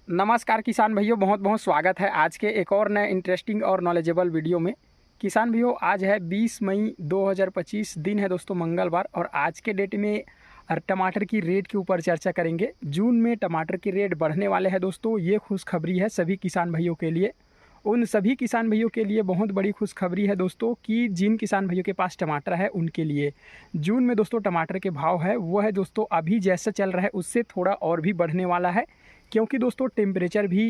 नमस्कार किसान भाइयों, बहुत बहुत स्वागत है आज के एक और नए इंटरेस्टिंग और नॉलेजेबल वीडियो में। किसान भाइयों, आज है 20 मई 2025, दिन है दोस्तों मंगलवार, और आज के डेट में टमाटर की रेट के ऊपर चर्चा करेंगे। जून में टमाटर की रेट बढ़ने वाले हैं दोस्तों, ये खुशखबरी है सभी किसान भाइयों के लिए। उन सभी किसान भाइयों के लिए बहुत बड़ी खुशखबरी है दोस्तों कि जिन किसान भाइयों के पास टमाटर है उनके लिए जून में दोस्तों टमाटर के भाव है वो है दोस्तों अभी जैसा चल रहा है उससे थोड़ा और भी बढ़ने वाला है। क्योंकि दोस्तों टेम्परेचर भी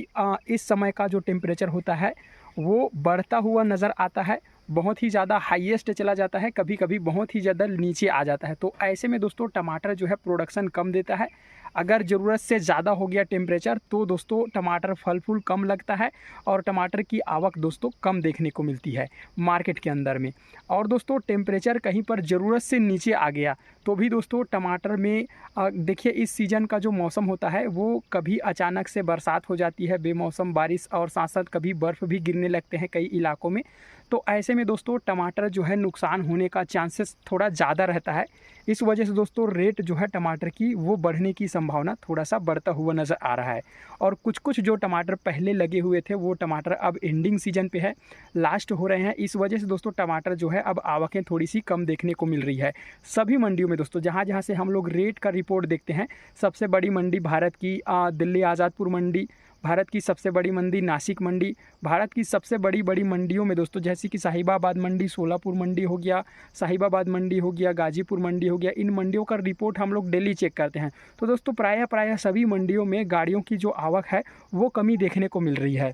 इस समय का जो टेम्परेचर होता है वो बढ़ता हुआ नज़र आता है। बहुत ही ज़्यादा हाईएस्ट चला जाता है, कभी कभी बहुत ही ज़्यादा नीचे आ जाता है। तो ऐसे में दोस्तों टमाटर जो है प्रोडक्शन कम देता है। अगर ज़रूरत से ज़्यादा हो गया टेम्परेचर तो दोस्तों टमाटर फल फूल कम लगता है और टमाटर की आवक दोस्तों कम देखने को मिलती है मार्केट के अंदर में। और दोस्तों टेम्परेचर कहीं पर ज़रूरत से नीचे आ गया तो भी दोस्तों टमाटर में देखिए इस सीज़न का जो मौसम होता है वो कभी अचानक से बरसात हो जाती है, बेमौसम बारिश, और साथ साथ कभी बर्फ़ भी गिरने लगते हैं कई इलाकों में। तो ऐसे में दोस्तों टमाटर जो है नुकसान होने का चांसेस थोड़ा ज़्यादा रहता है। इस वजह से दोस्तों रेट जो है टमाटर की वो बढ़ने की संभावना थोड़ा सा बढ़ता हुआ नज़र आ रहा है। और कुछ कुछ जो टमाटर पहले लगे हुए थे वो टमाटर अब एंडिंग सीजन पे है, लास्ट हो रहे हैं। इस वजह से दोस्तों टमाटर जो है अब आवकें थोड़ी सी कम देखने को मिल रही है सभी मंडियों में दोस्तों। जहाँ जहाँ से हम लोग रेट का रिपोर्ट देखते हैं, सबसे बड़ी मंडी भारत की दिल्ली आज़ादपुर मंडी, भारत की सबसे बड़ी मंडी नासिक मंडी, भारत की सबसे बड़ी बड़ी मंडियों में दोस्तों जैसे कि साहिबाबाद मंडी, सोलापुर मंडी हो गया, साहिबाबाद मंडी हो गया, गाजीपुर मंडी हो गया, इन मंडियों का रिपोर्ट हम लोग डेली चेक करते हैं। तो दोस्तों प्रायः सभी मंडियों में गाड़ियों की जो आवक है वो कमी देखने को मिल रही है।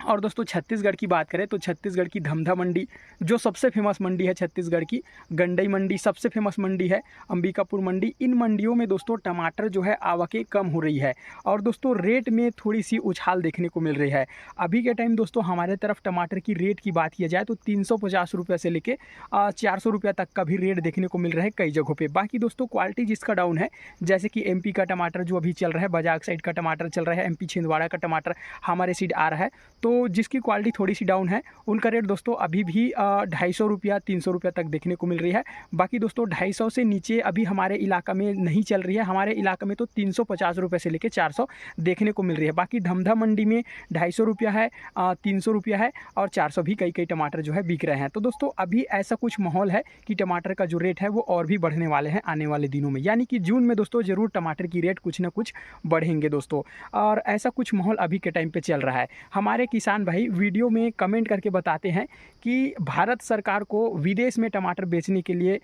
और दोस्तों छत्तीसगढ़ की बात करें तो छत्तीसगढ़ की धमधा मंडी जो सबसे फेमस मंडी है छत्तीसगढ़ की, गंडई मंडी सबसे फेमस मंडी है, अंबिकापुर मंडी, इन मंडियों में दोस्तों टमाटर जो है आवकें कम हो रही है और दोस्तों रेट में थोड़ी सी उछाल देखने को मिल रही है। अभी के टाइम दोस्तों हमारे तरफ टमाटर की रेट की बात किया जाए तो 350 रुपये से लेके 400 रुपये तक का भी रेट देखने को मिल रहा है कई जगहों पर। बाकी दोस्तों क्वालिटी जिसका डाउन है, जैसे कि MP का टमाटर जो अभी चल रहा है, बजाग साइड का टमाटर चल रहा है, MP छिंदवाड़ा का टमाटर हमारे सीड आ रहा है, तो जिसकी क्वालिटी थोड़ी सी डाउन है उनका रेट दोस्तों अभी भी 250 रुपया 300 रुपया तक देखने को मिल रही है। बाकी दोस्तों 250 से नीचे अभी हमारे इलाका में नहीं चल रही है, हमारे इलाका में तो 350 रुपये से लेकर 400 देखने को मिल रही है। बाकी धमधा मंडी में 250 रुपया है, 300 रुपया है और 400 भी कई टमाटर जो है बिक रहे हैं। तो दोस्तों अभी ऐसा कुछ माहौल है कि टमाटर का जो रेट है वो और भी बढ़ने वाले हैं आने वाले दिनों में, यानी कि जून में दोस्तों ज़रूर टमाटर की रेट कुछ ना कुछ बढ़ेंगे दोस्तों। और ऐसा कुछ माहौल अभी के टाइम पे चल रहा है। हमारे किसान भाई वीडियो में कमेंट करके बताते हैं कि भारत सरकार को विदेश में टमाटर बेचने के लिए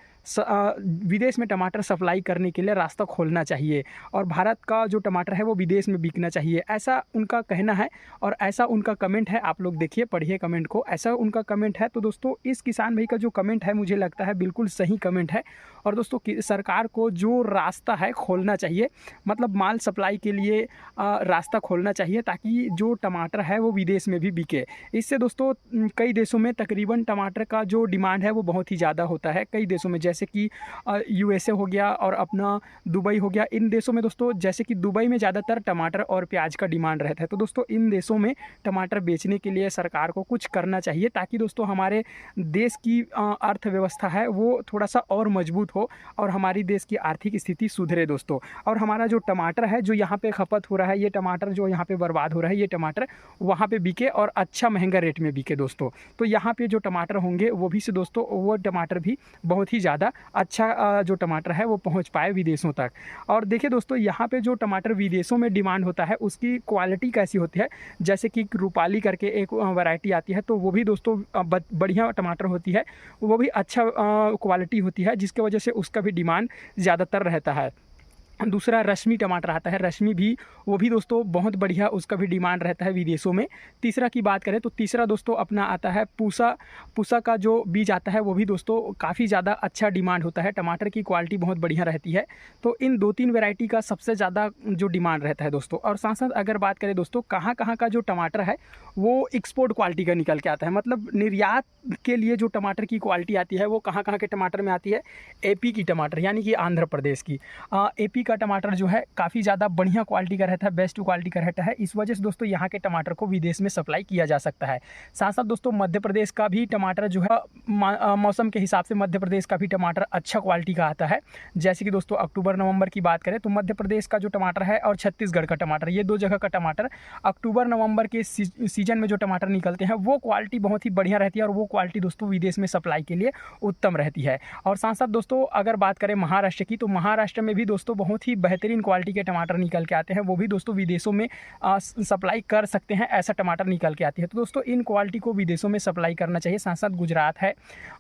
विदेश में टमाटर सप्लाई करने के लिए रास्ता खोलना चाहिए और भारत का जो टमाटर है वो विदेश में बिकना चाहिए, ऐसा उनका कहना है और ऐसा उनका कमेंट है। आप लोग देखिए, पढ़िए कमेंट को, ऐसा उनका कमेंट है। तो दोस्तों इस किसान भाई का जो कमेंट है मुझे लगता है बिल्कुल सही कमेंट है। और दोस्तों सरकार को जो रास्ता है खोलना चाहिए, मतलब माल सप्लाई के लिए रास्ता खोलना चाहिए ताकि जो टमाटर है वो विदेश में भी बिके। इससे दोस्तों कई देशों में तकरीबन टमाटर का जो डिमांड है वो बहुत ही ज़्यादा होता है कई देशों में, जैसे कि USA हो गया और अपना दुबई हो गया। इन देशों में दोस्तों जैसे कि दुबई में ज़्यादातर टमाटर और प्याज का डिमांड रहता है। तो दोस्तों इन देशों में टमाटर बेचने के लिए सरकार को कुछ करना चाहिए ताकि दोस्तों हमारे देश की अर्थव्यवस्था है वो थोड़ा सा और मजबूत हो और हमारी देश की आर्थिक स्थिति सुधरे दोस्तों। और हमारा जो टमाटर है जो यहाँ पे खपत हो रहा है, ये टमाटर जो यहाँ पे बर्बाद हो रहा है, ये टमाटर वहाँ पे बिके और अच्छा महंगा रेट में बिके दोस्तों। तो यहाँ पे जो टमाटर होंगे वो भी से दोस्तों वो टमाटर भी बहुत ही ज़्यादा अच्छा जो टमाटर है वो पहुँच पाए विदेशों तक। और देखिए दोस्तों यहाँ पे जो टमाटर विदेशों में डिमांड होता है उसकी क्वालिटी कैसी होती है, जैसे कि रूपाली करके एक वैरायटी आती है, तो वो भी दोस्तों बढ़िया टमाटर होती है, वो भी अच्छा क्वालिटी होती है, जिसकी वजह से उसका भी डिमांड ज़्यादातर रहता है। दूसरा रश्मि टमाटर आता है, रश्मि भी वो भी दोस्तों बहुत बढ़िया, उसका भी डिमांड रहता है विदेशों में। तीसरा की बात करें तो तीसरा दोस्तों अपना आता है पूसा का जो बीज आता है वो भी दोस्तों काफ़ी ज़्यादा अच्छा डिमांड होता है, टमाटर की क्वालिटी बहुत बढ़िया रहती है। तो इन 2-3 वैरायटी का सबसे ज़्यादा जो डिमांड रहता है दोस्तों। और साथ साथ अगर बात करें दोस्तों कहाँ कहाँ का जो टमाटर है वो एक्सपोर्ट क्वालिटी का निकल के आता है, मतलब निर्यात के लिए जो टमाटर की क्वालिटी आती है वो कहाँ कहाँ के टमाटर में आती है, AP की टमाटर यानी कि आंध्र प्रदेश की, AP का टमाटर जो है काफ़ी ज़्यादा बढ़िया क्वालिटी का रहता है, बेस्ट क्वालिटी का रहता है। इस वजह से दोस्तों यहाँ के टमाटर को विदेश में सप्लाई किया जा सकता है। साथ साथ दोस्तों मध्य प्रदेश का भी टमाटर जो है मौसम के हिसाब से मध्य प्रदेश का भी टमाटर अच्छा क्वालिटी का आता है। जैसे कि दोस्तों अक्टूबर नवंबर की बात करें तो मध्य प्रदेश का जो टमाटर है और छत्तीसगढ़ का टमाटर, ये दो जगह का टमाटर अक्टूबर नवंबर के सीजन में जो टमाटर निकलते हैं वो क्वालिटी बहुत ही बढ़िया रहती है और वो क्वालिटी दोस्तों विदेश में सप्लाई के लिए उत्तम रहती है। और साथ साथ दोस्तों अगर बात करें महाराष्ट्र की, तो महाराष्ट्र में भी दोस्तों बहुत ही बेहतरीन क्वालिटी के टमाटर निकल के आते हैं, वो भी दोस्तों विदेशों में सप्लाई कर सकते हैं, ऐसा टमाटर निकल के आती है। तो दोस्तों इन क्वालिटी को विदेशों में सप्लाई करना चाहिए। साथ साथ गुजरात है,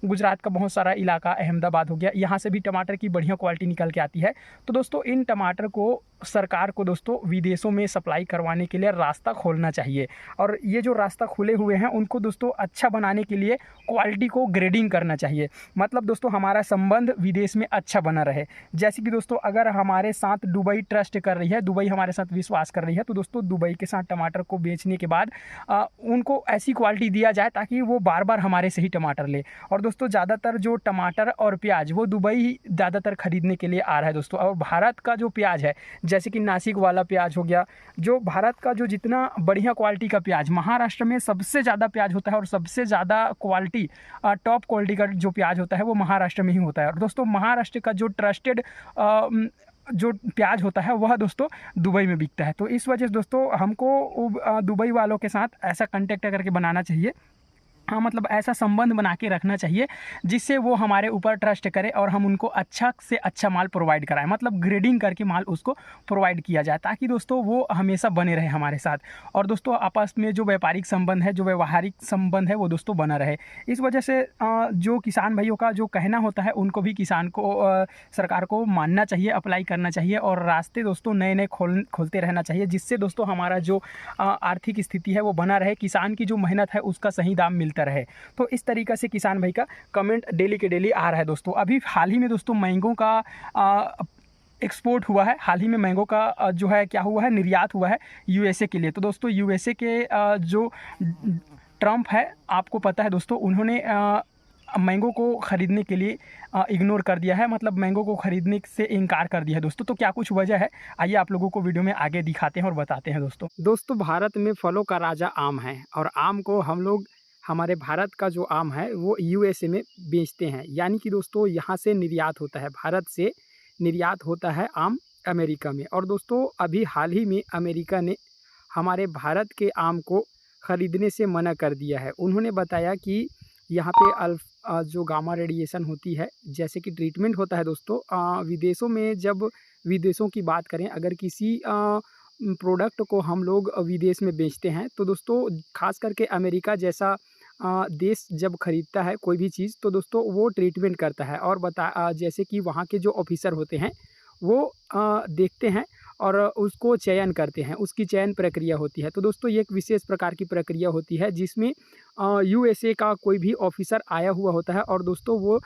गुजरात का बहुत सारा इलाका, अहमदाबाद हो गया, यहाँ से भी टमाटर की बढ़िया क्वालिटी निकल के आती है। तो दोस्तों इन टमाटर को सरकार को दोस्तों विदेशों में सप्लाई करवाने के लिए रास्ता खोलना चाहिए, और ये जो रास्ता खुले हुए हैं उनको दोस्तों अच्छा बनाने के लिए क्वालिटी को ग्रेडिंग करना चाहिए। मतलब दोस्तों हमारा संबंध विदेश में अच्छा बना रहे। जैसे कि दोस्तों अगर हमारे साथ दुबई ट्रस्ट कर रही है, दुबई हमारे साथ विश्वास कर रही है, तो दोस्तों दुबई के साथ टमाटर को बेचने के बाद उनको ऐसी क्वालिटी दिया जाए ताकि वो बार बार हमारे से ही टमाटर ले। और दोस्तों ज़्यादातर जो टमाटर और प्याज वो दुबई ज़्यादातर खरीदने के लिए आ रहा है दोस्तों। और भारत का जो प्याज है, जैसे कि नासिक वाला प्याज हो गया, जो भारत का जो जितना बढ़िया क्वालिटी का प्याज, महाराष्ट्र में सबसे ज़्यादा प्याज होता है और सबसे ज़्यादा क्वालिटी टॉप क्वालिटी का जो प्याज होता है वो महाराष्ट्र में ही होता है। और दोस्तों महाराष्ट्र का जो ट्रस्टेड जो प्याज होता है वह दोस्तों दुबई में बिकता है। तो इस वजह से दोस्तों हमको दुबई वालों के साथ ऐसा कॉन्टेक्ट करके बनाना चाहिए, हाँ मतलब ऐसा संबंध बना के रखना चाहिए जिससे वो हमारे ऊपर ट्रस्ट करे और हम उनको अच्छा से अच्छा माल प्रोवाइड कराएं, मतलब ग्रेडिंग करके माल उसको प्रोवाइड किया जाए ताकि दोस्तों वो हमेशा बने रहे हमारे साथ। और दोस्तों आपस में जो व्यापारिक संबंध है, जो व्यवहारिक संबंध है वो दोस्तों बना रहे। इस वजह से जो किसान भाइयों का जो कहना होता है उनको भी किसान को सरकार को मानना चाहिए, अप्लाई करना चाहिए और रास्ते दोस्तों नए नए खोलते रहना चाहिए, जिससे दोस्तों हमारा जो आर्थिक स्थिति है वो बना रहे, किसान की जो मेहनत है उसका सही दाम मिलता रहे। तो इस तरीक़े से किसान भाई का कमेंट डेली के डेली आ रहा है दोस्तों। अभी हाल ही में दोस्तों मैंगो का एक्सपोर्ट हुआ है, हाल ही में मैंगो का जो है क्या हुआ है, निर्यात हुआ है यूएसए के लिए। तो दोस्तों यूएसए के जो ट्रम्प है, आपको पता है दोस्तों, उन्होंने मैंगो को ख़रीदने के लिए इग्नोर कर दिया है, मतलब मैंगो को ख़रीदने से इनकार कर दिया है दोस्तों। तो क्या कुछ वजह है, आइए आप लोगों को वीडियो में आगे दिखाते हैं और बताते हैं दोस्तों भारत में फलों का राजा आम है और आम को हम लोग, हमारे भारत का जो आम है वो यूएसए में बेचते हैं, यानी कि दोस्तों यहाँ से निर्यात होता है, भारत से निर्यात होता है आम अमेरिका में। और दोस्तों अभी हाल ही में अमेरिका ने हमारे भारत के आम को ख़रीदने से मना कर दिया है। उन्होंने बताया कि यहाँ पे जो गामा रेडिएशन होती है, जैसे कि ट्रीटमेंट होता है दोस्तों विदेशों में, जब विदेशों की बात करें, अगर किसी प्रोडक्ट को हम लोग विदेश में बेचते हैं तो दोस्तों खास करके अमेरिका जैसा देश जब ख़रीदता है कोई भी चीज़ तो दोस्तों वो ट्रीटमेंट करता है और जैसे कि वहाँ के जो ऑफिसर होते हैं वो देखते हैं और उसको चयन करते हैं, उसकी चयन प्रक्रिया होती है। तो दोस्तों ये एक विशेष प्रकार की प्रक्रिया होती है जिसमें यूएसए का कोई भी ऑफिसर आया हुआ होता है और दोस्तों वो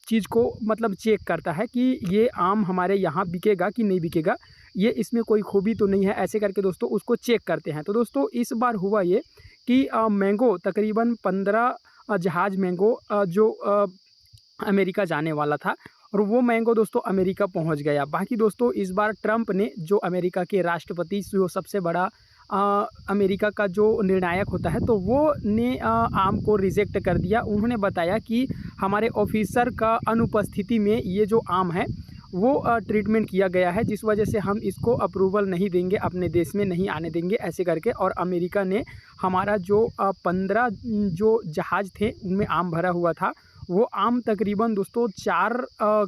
चीज़ को मतलब चेक करता है कि ये आम हमारे यहाँ बिकेगा कि नहीं बिकेगा, ये इसमें कोई खूबी तो नहीं है, ऐसे करके दोस्तों उसको चेक करते हैं। तो दोस्तों इस बार हुआ ये कि मैंगो तकरीबन 15 जहाज़ मैंगो जो अमेरिका जाने वाला था और वो मैंगो दोस्तों अमेरिका पहुंच गया। बाकी दोस्तों इस बार ट्रंप ने, जो अमेरिका के राष्ट्रपति, जो सबसे बड़ा अमेरिका का जो निर्णायक होता है, तो वो ने आम को रिजेक्ट कर दिया। उन्होंने बताया कि हमारे ऑफिसर का अनुपस्थिति में ये जो आम है वो ट्रीटमेंट किया गया है, जिस वजह से हम इसको अप्रूवल नहीं देंगे, अपने देश में नहीं आने देंगे, ऐसे करके। और अमेरिका ने हमारा जो 15 जो जहाज़ थे उनमें आम भरा हुआ था, वो आम तकरीबन दोस्तों 4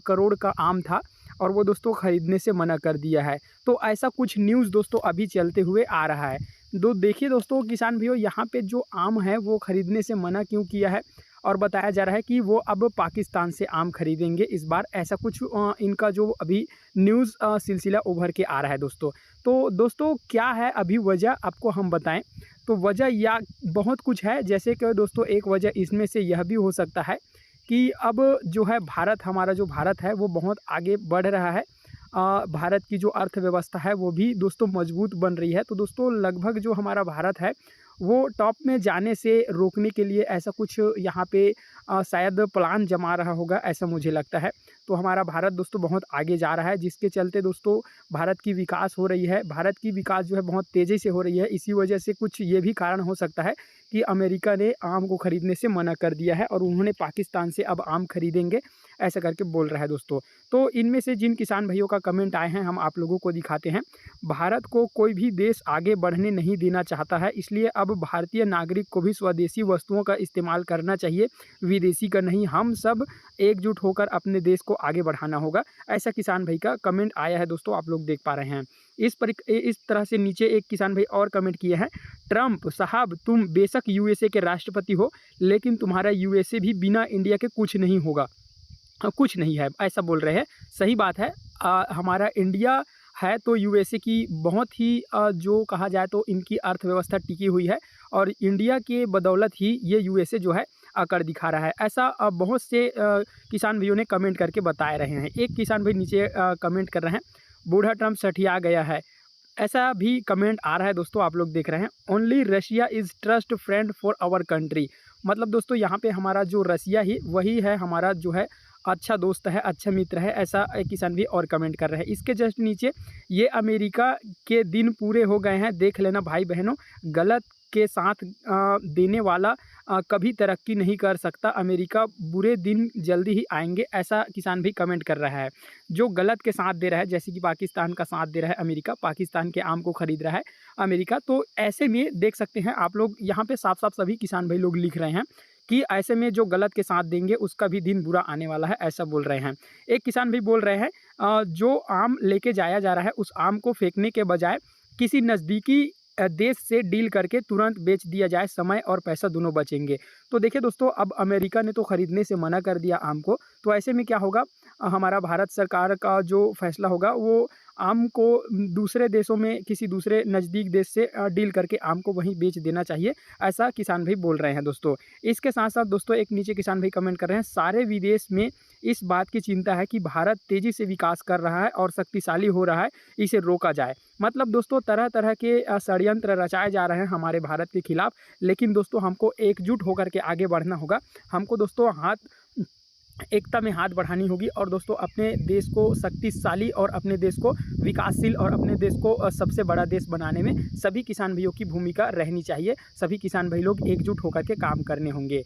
करोड़ का आम था और वो दोस्तों ख़रीदने से मना कर दिया है। तो ऐसा कुछ न्यूज़ दोस्तों अभी चलते हुए आ रहा है। देखिए दोस्तों किसान भाइयों, यहाँ पे जो आम है वो ख़रीदने से मना क्यों किया है, और बताया जा रहा है कि वो अब पाकिस्तान से आम खरीदेंगे इस बार, ऐसा कुछ इनका जो अभी न्यूज़ सिलसिला उभर के आ रहा है दोस्तों। तो दोस्तों क्या है अभी वजह, आपको हम बताएं तो वजह या बहुत कुछ है। जैसे कि दोस्तों एक वजह इसमें से यह भी हो सकता है कि अब जो है भारत, हमारा जो भारत है वो बहुत आगे बढ़ रहा है, भारत की जो अर्थव्यवस्था है वो भी दोस्तों मजबूत बन रही है। तो दोस्तों लगभग जो हमारा भारत है वो टॉप में जाने से रोकने के लिए ऐसा कुछ यहाँ पे शायद प्लान जमा रहा होगा, ऐसा मुझे लगता है। तो हमारा भारत दोस्तों बहुत आगे जा रहा है, जिसके चलते दोस्तों भारत की विकास हो रही है। भारत की विकास जो है बहुत तेज़ी से हो रही है। इसी वजह से कुछ ये भी कारण हो सकता है कि अमेरिका ने आम को ख़रीदने से मना कर दिया है और उन्होंने पाकिस्तान से अब आम खरीदेंगे, ऐसा करके बोल रहा है दोस्तों। तो इनमें से जिन किसान भाइयों का कमेंट आए हैं हम आप लोगों को दिखाते हैं। भारत को कोई भी देश आगे बढ़ने नहीं देना चाहता है, इसलिए अब भारतीय नागरिक को भी स्वदेशी वस्तुओं का इस्तेमाल करना चाहिए, विदेशी का नहीं। हम सब एकजुट होकर अपने देश को आगे बढ़ाना होगा, ऐसा किसान भाई का कमेंट आया है दोस्तों, आप लोग देख पा रहे हैं। इस तरह से नीचे एक किसान भाई और कमेंट किए हैं, ट्रंप साहब तुम बेशक यूएसए के राष्ट्रपति हो, लेकिन तुम्हारा यूएसए भी बिना इंडिया के कुछ नहीं होगा, कुछ नहीं है, ऐसा बोल रहे हैं। सही बात है, हमारा इंडिया है तो यूएसए की बहुत ही जो कहा जाए तो इनकी अर्थव्यवस्था टिकी हुई है और इंडिया के बदौलत ही ये यूएसए जो है कर दिखा रहा है। ऐसा बहुत से किसान भाइयों ने कमेंट करके बता रहे हैं। एक किसान भाई नीचे कमेंट कर रहे हैं, बूढ़ा ट्रम्प सठिया गया है, ऐसा भी कमेंट आ रहा है दोस्तों, आप लोग देख रहे हैं। Only Russia is trust friend for our country, मतलब दोस्तों यहाँ पे हमारा जो रसिया ही वही है हमारा जो है अच्छा दोस्त है, अच्छा मित्र है, ऐसा एक किसान भी और कमेंट कर रहे हैं। इसके जस्ट नीचे, ये अमेरिका के दिन पूरे हो गए हैं, देख लेना भाई बहनों, गलत के साथ देने वाला कभी तरक्की नहीं कर सकता, अमेरिका बुरे दिन जल्दी ही आएंगे, ऐसा किसान भी कमेंट कर रहा है। जो गलत के साथ दे रहा है, जैसे कि पाकिस्तान का साथ दे रहा है अमेरिका, पाकिस्तान के आम को ख़रीद रहा है अमेरिका, तो ऐसे में देख सकते हैं आप लोग यहाँ पे साफ साफ सभी किसान भाई लोग लिख रहे हैं कि ऐसे में जो गलत के साथ देंगे उसका भी दिन बुरा आने वाला है, ऐसा बोल रहे हैं। एक किसान भी बोल रहे हैं जो आम लेके जाया जा रहा है उस आम को फेंकने के बजाय किसी नज़दीकी देश से डील करके तुरंत बेच दिया जाए, समय और पैसा दोनों बचेंगे। तो देखिए दोस्तों, अब अमेरिका ने तो ख़रीदने से मना कर दिया आम को, तो ऐसे में क्या होगा, हमारा भारत सरकार का जो फैसला होगा वो आम को दूसरे देशों में किसी दूसरे नज़दीक देश से डील करके आम को वहीं बेच देना चाहिए, ऐसा किसान भाई बोल रहे हैं दोस्तों। इसके साथ साथ दोस्तों एक नीचे किसान भाई कमेंट कर रहे हैं, सारे विदेश में इस बात की चिंता है कि भारत तेज़ी से विकास कर रहा है और शक्तिशाली हो रहा है, इसे रोका जाए। मतलब दोस्तों तरह तरह के षड्यंत्र रचाए जा रहे हैं हमारे भारत के खिलाफ, लेकिन दोस्तों हमको एकजुट होकर के आगे बढ़ना होगा। हमको दोस्तों एकता में हाथ बढ़ानी होगी और दोस्तों अपने देश को शक्तिशाली और अपने देश को विकासशील और अपने देश को सबसे बड़ा देश बनाने में सभी किसान भाइयों की भूमिका रहनी चाहिए। सभी किसान भाई लोग एकजुट होकर के काम करने होंगे।